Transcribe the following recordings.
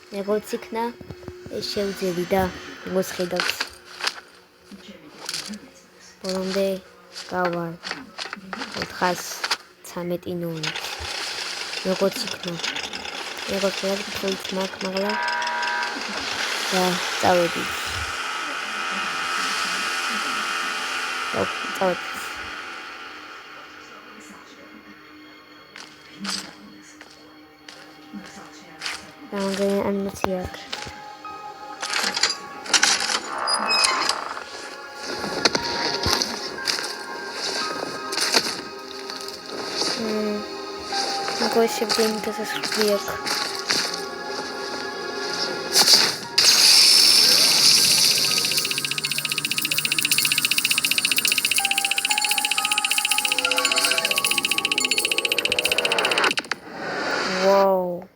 როგორც იქნა ეს შევძელი და როგორც ხედავთ ბოლომდე გავარ 413 ნული როგორც იქნა როგორც ხედავთ მაგლა და წავედით Ramazan anlatıyor. Какой сегодня это сосвек? Вау.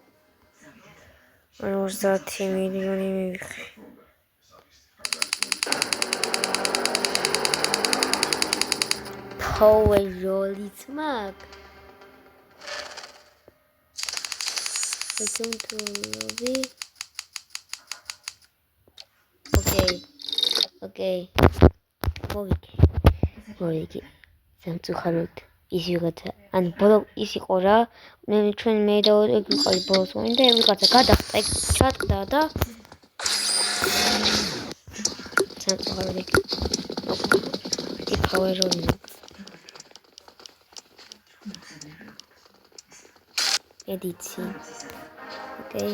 За 10 миллионов. Повезло смак. Окей. Морики. Сам цухарот. ისიღაცა ან ბოლო ის იყო რა მე ჩვენ მე და ეგ ვიყავი ბოლოს მომენტი და ვიღაცა გადახტა ეგ ჩატყდა და ცოტა იქავე რომ ედიცი ოკეი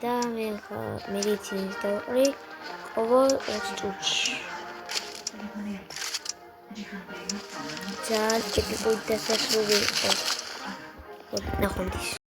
და მე მედიცინის დავყრი ყოველ წუთში. ძალიან ტიპიკური დასასრული იყო. ნახვამდის.